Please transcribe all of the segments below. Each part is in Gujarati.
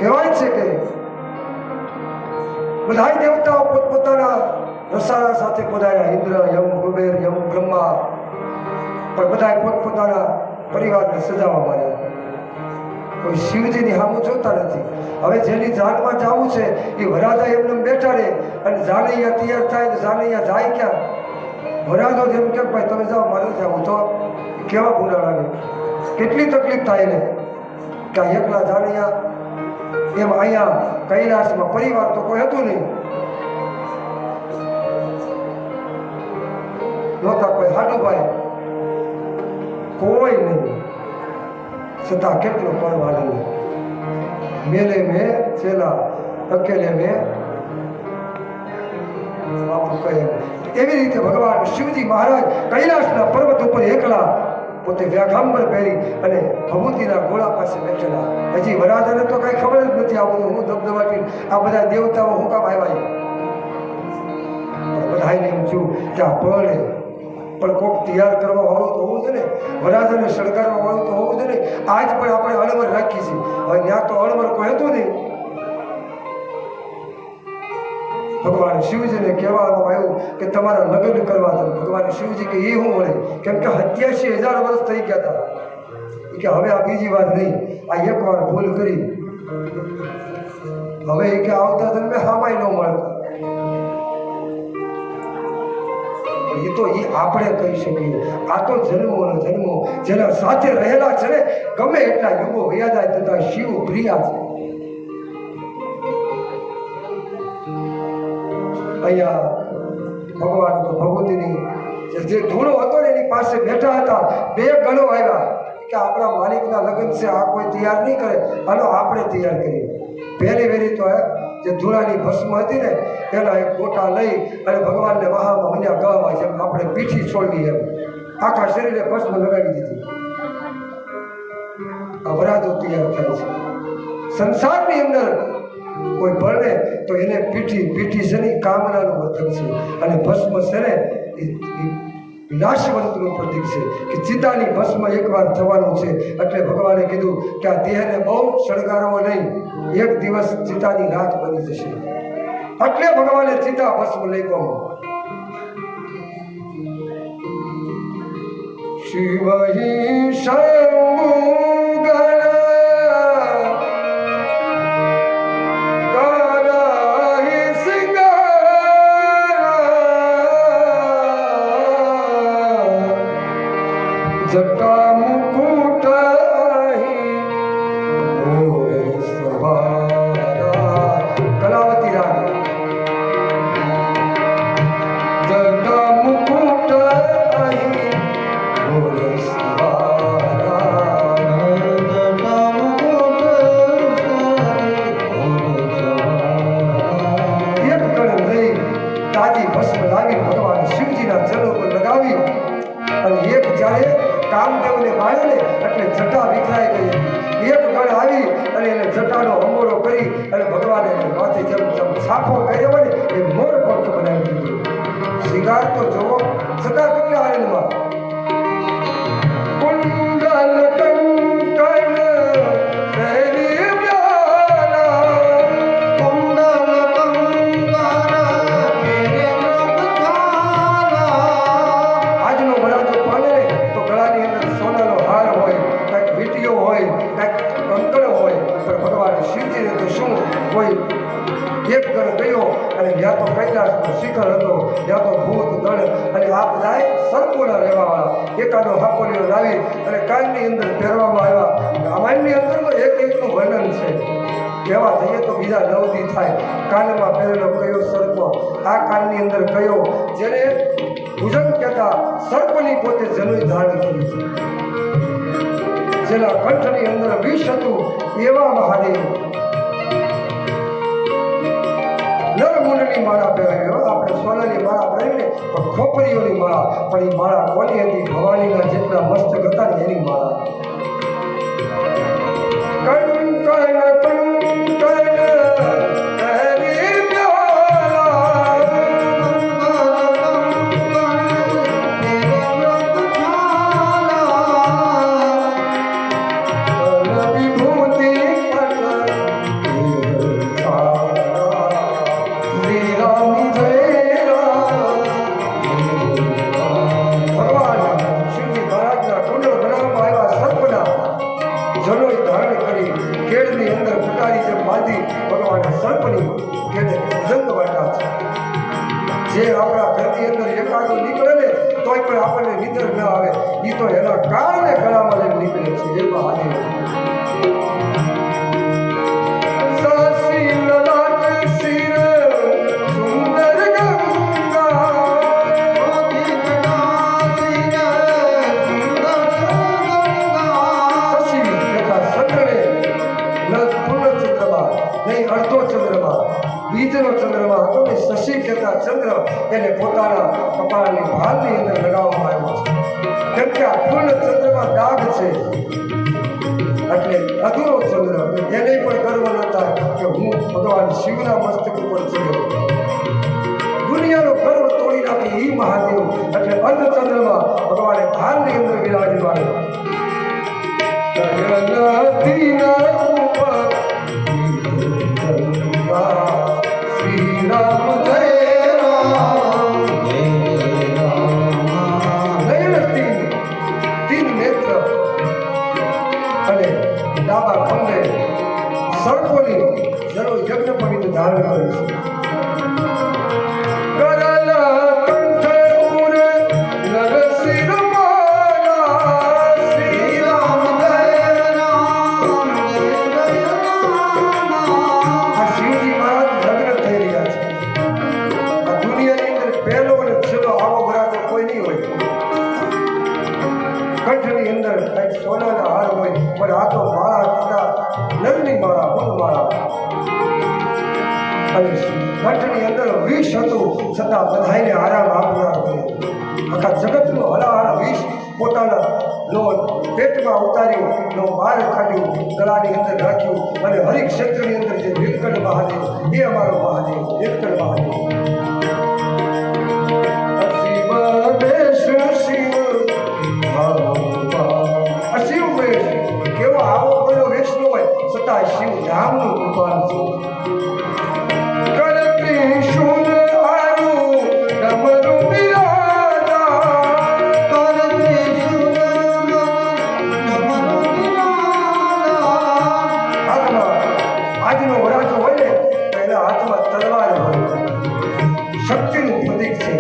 કહેવાય છે કે બધા દેવતાઓ પોતપોતાના રસાળા સાથે પધાર્યા. ઇન્દ્ર, યમ, કુબેર, યમ, બ્રહ્મા, પણ બધા પોતપોતાના પરિવારને સજાવવા માંડ્યા. કોઈ શિવજીની સામું જોતા નથી. હવે જેની જાનમાં જવું છે એ વરાજા એમને બેઠા રહે અને જાનૈયા તૈયાર થાય તો જાનૈયા જાય ક્યાં? વરાજો જેમ કે ભાઈ તમે જાઓ, મારે જવું. તો કેવા ભૂલા લાગે, કેટલી તકલીફ થાય ને કે એકલા જાનૈયા. એમ અહીંયા કૈલાસમાં પરિવાર તો કોઈ હતું નહીં, નહોતા કોઈ હાડુભાઈ, કોઈ નહીં. છતાં કેટલો પરવાનો મેલે મેં ચેલા અકેલે મેં બાપુ કહે. એવી રીતે ભગવાન શિવજી મહારાજ કૈલાસના પર્વત ઉપર એકલા પોતે વ્યાઘાંબર પહેરી અને ભભૂતિના ગોળા પાસે બેઠેલા. હજી વરાજાને તો કઈ ખબર જ નથી આ બધું હું ધબધબાટી આ બધા દેવતાઓ હું કામ આવ્યા. પણ બધાને એમ થયું કે આ પડે પણ કોક તૈયાર કરવા વાળું તો હોવું છે ને, વરાજાને શણગારવા વાળું તો હોવું છે ને. આજ પણ આપણે અણવર રાખી છે. હવે ત્યાં તો અણવર કોઈ હતું નહીં. ભગવાન શિવજીને કહેવામાં આવ્યું કે તમારા લગ્ન કરવા છે. ભગવાન શિવજી કે એ હું મળે, કેમ કે 87,000 વર્ષ થઈ ગયા હતા. કે હવે આ બીજી વાર નહીં, આ એક વાર ભૂલ કરી, હવે એ કે આવતા જન્મે હામાય ન મળતા. એ તો એ આપણે કહી શકીએ. આ તો જન્મો જન્મો જેના સાથે રહેલા છે ને, ગમે એટલા યુગો વયા જાય તથા શિવ પ્રિયા છે. અહીંયા ભગવાન તો ભગવતીની જે ધૂળો હતો ને એની પાસે બેઠા હતા. 2 ગણો આવ્યા કે આપણા માલિકના લગ્ન છે, આ કોઈ તૈયાર નહીં કરે, હાલો આપણે તૈયાર કરીએ. પહેલી વેરી તો જે ધૂળાની ભસ્મ હતી ને એના એક ગોટા લઈ અને ભગવાનને વહામાં મન્યા ગવામાં જેમ આપણે પીઠી છોડવી એમ આખા શરીરે ભસ્મ લગાવી દીધી. અપરાધો તૈયાર થાય છે. સંસારની અંદર કોઈ ભરણે તો એને પીઠી છે ને કામનાનું વર્તન છે, અને ભસ્મ છે ને એ વિનાશવંતનું પ્રતીક છે કે ચિતાની ભસ્મ એકવાર થવાનું છે. એટલે ભગવાને કીધું કે આ દેહને બહુ શણગારવો નહીં, એક દિવસ ચિતાની રાખ બની જશે. એટલે ભગવાને ચિતા ભસ્મ લઈ ગયો. શિવહી શંભુગણ જટા મુકુટ કલાવતી રાણી જટા મુકુટ તાજી ભસ્મ લાવી ભગવાન શિવજીના ચરણ પર લગાવી અને એક જ્યારે કામદેવને માળ્યો ને એટલે જટા વિખરાઈ ગઈ. એક ગણ આવી અને એને જટાનો અંગોળો કરી અને ભગવાને માથે જેમ છાપો કર્યો હોય ને એ મોર પંખ બનાવી દીધું. શિંગાર તો જોવો છતાં કેટલા આનંદમાં. કુંડલ કંકણ પહેરી બ્યાલા, કુંડલ કંકણ પહેરી બ્યાલા. આજનો વરાજો પાને તો ગળાની અંદર સોનાનો હાર હોય, કાંઈક વીંટીઓ હોય, કાંઈક કંકણ હોય, પણ ભગવાન શિવજીને તો શું કોઈ એક ગણ ગયો અને ત્યાં તો કૈલાસનો શિખર હતો, ત્યાં તો ભૂત ગણ અને આ બધા સર્પોના રહેવાવાળા એકાદો હાપોલીઓ લાવી અને કાનની અંદર પહેરવામાં આવ્યા. રામાયણની અંદર તો એકનું વર્ણન છે. કહેવા જઈએ તો બીજા 9 દી થાય. કાનમાં પહેરેલો કયો સર્પ, આ કાનની અંદર કયો, જેને ભુજંગ કહેતા સર્પની પોતે જનોઈ ધારણ કરી છે, જેના કંઠની અંદર વિષ હતું એવા મહાદેવ. નરમુંડની માળા પહેરાવી, આપણે સોનાની માળા પહેરીને પણ ખોપરીઓની માળા, પણ એ માળા કોની હતી? ભવાનીના જેટલા મસ્તક હતા ને એની માળા. બાંધી ભગવાને સર્પની એને રંગ વાટા છે. જે આપણા ઘરની અંદર એકાદો નીકળે ને તોય પણ આપણને નિદ્ર ન આવે, એ તો એના કારણે ગળામાં લઈને નીકળે છે. એ મહાદેવ બીજનો ચંદ્રમા હતો ને શશી કહેતા ચંદ્ર એને પોતાના કપાળની ભાલની અંદર લગાવવામાં આવ્યો છે. કેમ કે આ પૂર્ણ ચંદ્રમાં દાગ છે એટલે અધૂરો ચંદ્ર, એને પણ ગર્વ ન થાય કે હું ભગવાન શિવના મસ્તક ઉપર ચડ્યો. દુનિયાનો ગર્વ તોડી નાખે એ મહાદેવ એટલે અર્ધચંદ્રમાં ભગવાને ભાલની અંદર વિરાજમાન. ધારણ કરીશું. કંઠની અંદર કંઈક સોનાના હાર હોય પણ આ તો માળા થતા નરની માળા ફૂલમાળા અને કંઠની અંદર વિષ હતું છતાં બધાને આરામ આપનાર કર્યો. આખા જગતનું હલાહળ વિષ પોતાના નો પેટમાં ઉતાર્યું, નો બહાર કાઢ્યું, ગળાની અંદર રાખ્યું અને હરિક્ષેત્રની અંદર જે નીલકંઠ મહાદેવ એ અમારો મહાદેવ નીલકંઠ મહાદેવ. કેવો આવો કોઈનો વેશ ન હોય છતાં શિવ ધામનું રૂપાન છે. આજનો વરાજો હોય ને તો એના હાથમાં તલવાર હોય, શક્તિનું પ્રતીક છે.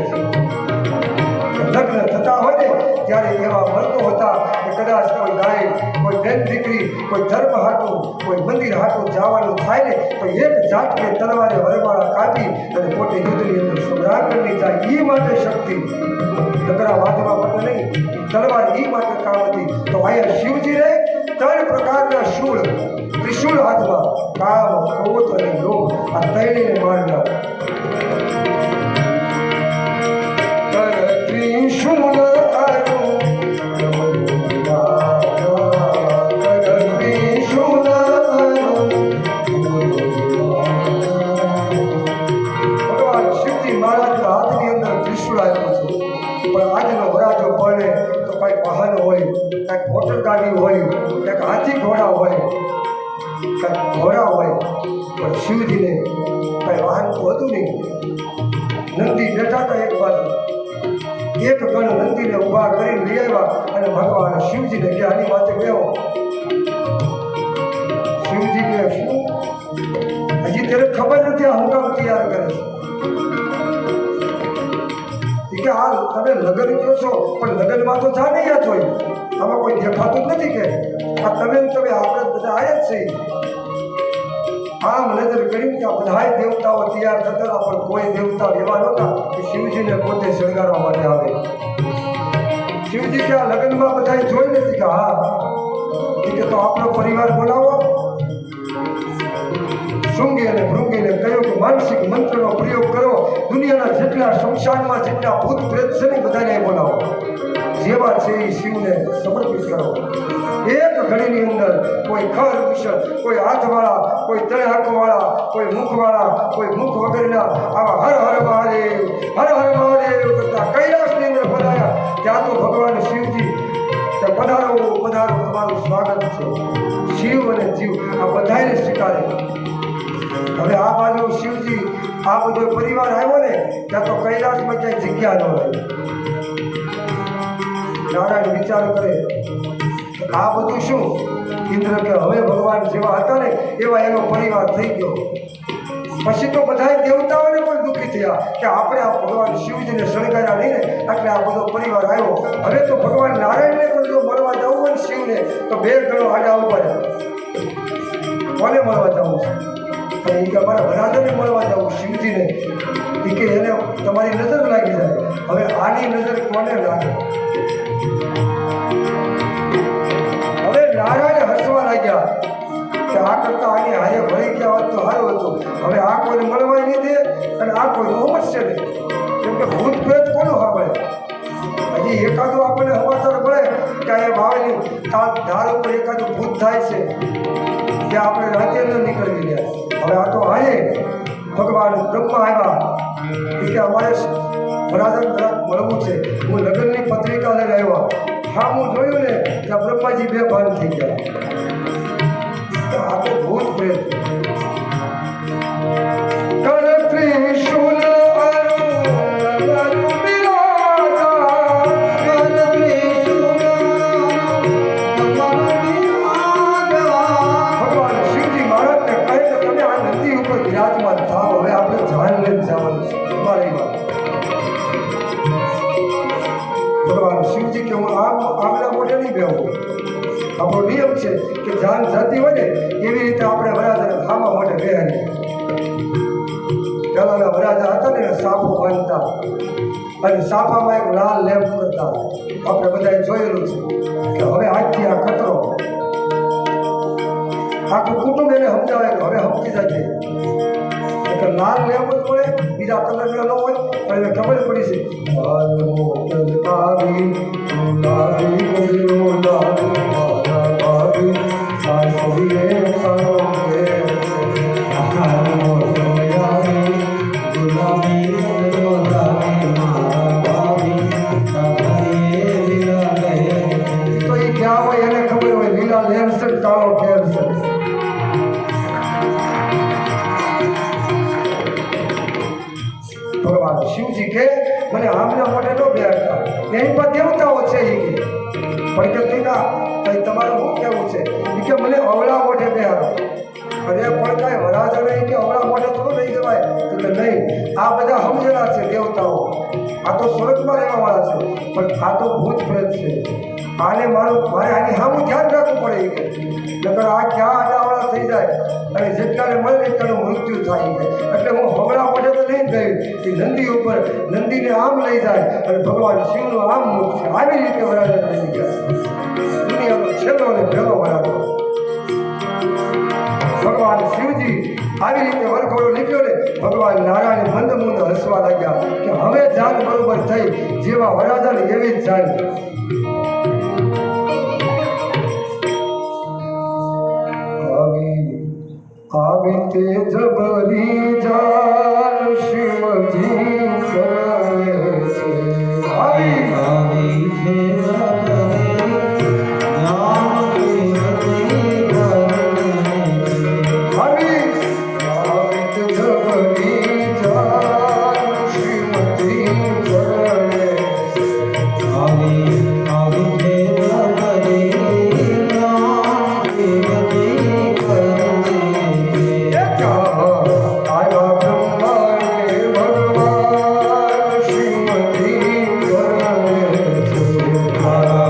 લગ્ન થતા હોય ને ત્યારે એવા વર્તો હતા કે કદાચ કોઈ ગાય, કોઈ બેન દીકરી, કોઈ ધર્મ હાટું, કોઈ મંદિર હાટું જવાનું થાય ને તો એક ઝાટકે તલવારે વરમાળા કાપી અને પોતે યુદ્ધની અંદર સંગ્રામ કરી જાય. એ માટે શક્તિ નકરા વાદમાં માટે નહીં, તલવાર એ માટે કામ હતી. તો અહીંયા શિવજીને 3 પ્રકારના શૂળ, ત્રિશૂળ હાથમાં, કામ, ક્રોધ અને લોભ આ ત્રણેયને મારનાર. મોટર ગાડી હોય, ક્યાંક હાથી ઘોડા હોય, ક્યાંક ઘોડા હોય, પણ શિવજીને કાંઈ વાહન તો હતું નહીં. નંદી બેઠા હતા એક બાજુ, એક ગણ નંદીને ઊભા કરીને લઈ આવ્યા અને ભગવાન શિવજીને કે આની વાતે ગયો. શિવજી કે શું હજી તેને ખબર નથી આ હું કામ તૈયાર કરે છે કે હાલ તમે લગ્ન કહો છો પણ લગ્નમાં તો જા નહીં યાદ હોય, આમાં કોઈ દેખાતું જ નથી કે આ તમે આપણે બધા આવ્યા જ છીએ. આમ નજર કરી કે આ બધા દેવતાઓ તૈયાર થતા હતા પણ કોઈ દેવતાઓ એવા નહોતા કે શિવજીને પોતે શણગારવા માટે આવે. શિવજી કે આ લગ્નમાં બધા જોઈ નથી કે હા કે તો આપણો પરિવાર બોલાવો. શૃંગી અને ભૃંગીને કહ્યું કે માનસિક મંત્રનો પ્રયોગ કરો, દુનિયાના જેટલા સંસારમાં જેટલા ભૂત પ્રેત છે ને બધાને બોલાવો, જેવા છે એ શિવને સમર્પિત કરો. એક ઘડીની અંદર કોઈ ખર વિષણ, કોઈ હાથવાળા, કોઈ ત્રણ હાથવાળા, કોઈ મુખવાળા, કોઈ મુખ વગરના આવા હર હર મહાદેવ કરતા કૈલાસની અંદર પધાર્યા. ત્યાં તો ભગવાન શિવજી પધારો પધારો, તમારું સ્વાગત છે. શિવ અને જીવ આ બધાને સ્વીકારે. હવે આ બાજુ શિવજી આ બધો પરિવાર આવ્યો ને ત્યાં તો કૈલાસમાં ક્યાંય જગ્યા ન રહી. નારાયણ વિચાર કરે આ બધું શું? ઇન્દ્ર કે હવે ભગવાન જેવા હતા ને એવા એનો પરિવાર થઈ ગયો. પછી તો બધા દેવતાઓને પણ દુઃખી થયા કે આપણે આ ભગવાન શિવજીને સળગાયા નહીં ને એટલે આ બધો પરિવાર આવ્યો. હવે તો ભગવાન નારાયણને પણ જો મળવા જવું હોય ને શિવને તો 2 ગણો આડા ઉપર કોને મળવા જવું છે? અને એ કે અમારા વરાજાને મળવા જવું શિવજીને. એ કે એને તમારી નજર લાગી જાય. હવે આની નજર કોને લાગે? હવે નારાયણ હસવા લાગ્યા કે આ કરતા આની હારે ભળી ગયા હોત તો સારું હતું. હવે આ કોઈને મળવા નહીં દે અને આ કોઈ સમજશે નહીં. કેમ કે ભૂત પ્રેત કોનું સાંભળે? હજી એકાદું આપણને સમાચાર મળે કે અહીંયા ભાવેલી ધાર ઉપર એકાદું ભૂત થાય છે કે આપણે રાતે ન નીકળવી દે. હવે આ તો હારે ભગવાન બ્રહ્મા આવ્યા કે અમારે વરાજન મળવું છે. હું લગ્નની પત્રિકા લઈને આવ્યા. હા હું જોયું ને ત્યાં બ્રહ્માજી બેભાન થઈ ગયા. આ તો ભૂત પ્રેત. આપણો નિયમ છે કે જાન જતી હોય ને એવી રીતે આપણે વરાજાને ખાવા માટે બેહાડીએ. પહેલાના વરાજા હતા ને સાફો બાંધતા અને સાફામાં એક લાલ લેમ્પ કરતા. આપણે બધાએ જોયેલું છે કે હવે આજથી આ ખતરો. આખું કુટુંબ એને સમજાવે કે હવે સમજી જાય કે લાલ લેમ્પ જ મળે, બીજા કલરના ન હોય. પણ એને ખબર પડી છે ભગવાન શિવજી કે મને આમના મોઢે ન બેહાડતા. એની પર દેવતાઓ છે. એ કે પણ કે તીના કઈ તમારું શું કહેવું છે? એ કે મને અવળા મોઢે બેહાડો. અરે પણ કાંઈ વરાજા નહીં કે અવળા મોઢે થોડું લઈ જવાય? તો કે નહીં, આ બધા સમજેલા છે દેવતાઓ. આ તો સ્વર્ગમાં રહેવાવાળા છે, પણ આ તો ભૂત પ્રેત છે. આને મારે આની સામું ધ્યાન રાખવું પડે. કે નકર આ ક્યાં આડાવાળા થઈ જાય અને જેટલાને મળે એટલાનું મૃત્યુ થાય. એટલે હું હમણાં મોઢે તો નહીં ગયું કે નંદી ઉપર નંદીને આમ લઈ જાય અને ભગવાન શિવનું આમ મુખ છે. આવી રીતે વરાજા લઈ ગયા. દુનિયાનો છેલ્લો અને પહેલો વરાજો ભગવાન શિવજી આવી રીતે વરઘોડો નીકળ્યો ને ભગવાન નારાયણ મંદ મંદ હસવા લાગ્યા કે હવે જાન બરોબર થઈ. જેવા વરાજાને એવી જ જાન. આવી તે જબરી જાન શિવજી કરે છે. આવી છે Hare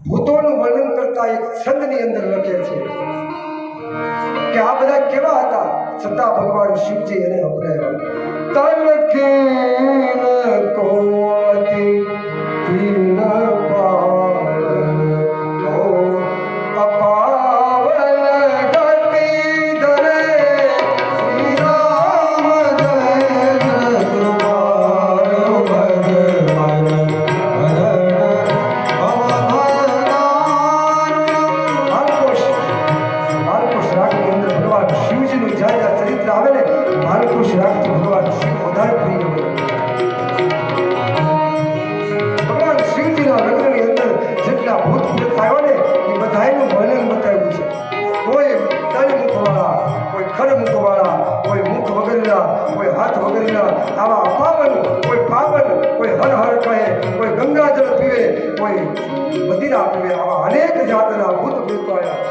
ભૂતોનું વર્ણન કરતા એક છંદની અંદર લખે છે કે આ બધા કેવા હતા, છતાં ભગવાન શિવજી એને અપનાવ્યા. તલખીન કોતી તીન પાવન ઓ અપાવન ગતિ ધરે શ્રી રામ જય કૃપાલ ભગવાન માલકુશ રાખતી ભગવાન શિવ વધારે પ્રિય બને. ભગવાન શિવજીના લગ્નની અંદર જેટલા ભૂત પ્રેત આવ્યા ને એ બધાનું વર્ણન બતાવ્યું છે. કોઈ તન મુખવાળા, કોઈ ખર મુખવાળા, કોઈ મુખ વગરના, કોઈ હાથ વગરના, આવા અપાવન, કોઈ પાવન, કોઈ હર હર કહે, કોઈ ગંગાજળ પીવે, કોઈ મદિરા પીવે, આવા અનેક જાતના ભૂત પ્રેતો આવ્યા.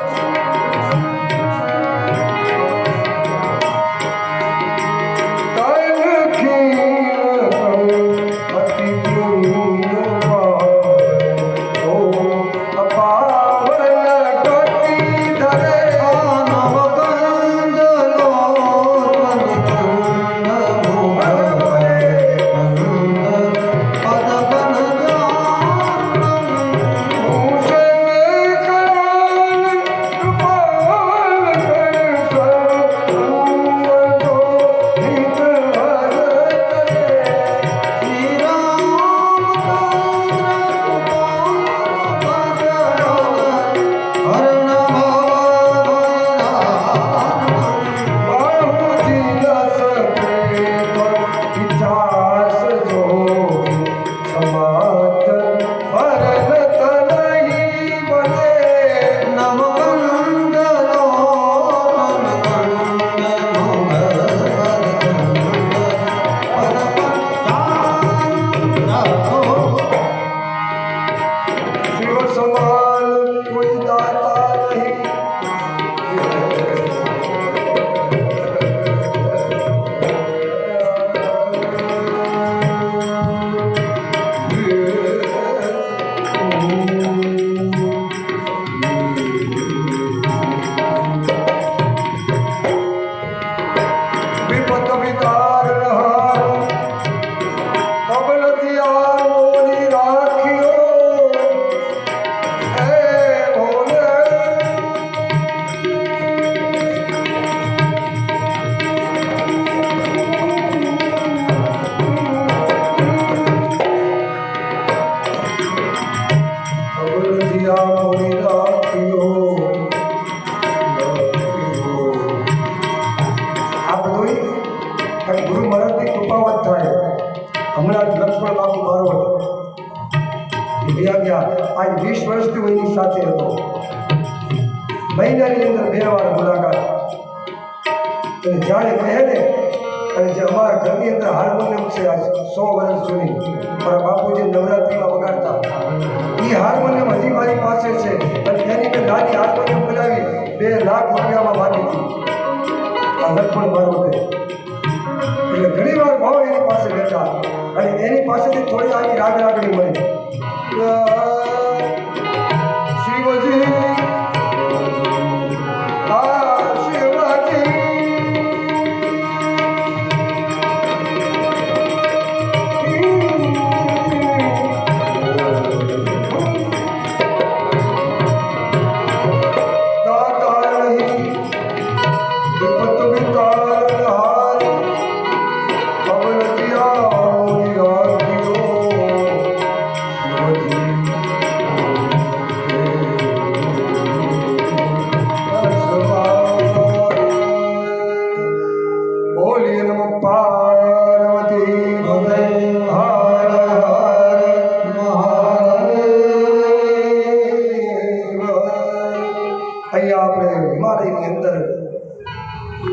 ગુરુ મહારાજની કૃપાવત થાય. હમણાં જ લક્ષ્મણ બાબુ મારો ગયા, આજ 20 વર્ષથી હું એની સાથે હતો. મહિનાની અંદર 2 વાર મુલાકાત. અને જ્યારે કહે ને, અને જે અમારા ઘરની અંદર હાર્મોનિયમ છે આજ 100 વર્ષ જૂની, મારા બાપુજી નવરાત્રિમાં વગાડતા, એ હાર્મોનિયમ હજી મારી પાસે છે. અને એની મેં નાની હાર્મોનિયમ બનાવી 2 લાખ રૂપિયામાં માંગી હતી. આ લક્ષ્મણ મારો છે. એટલે ઘણી વાર ભાવ એની પાસે બેઠા અને એની પાસેથી થોડી આની રાગ રાગણી મળી. શિવજી અહીંયા આપણે હિમાલયની અંદર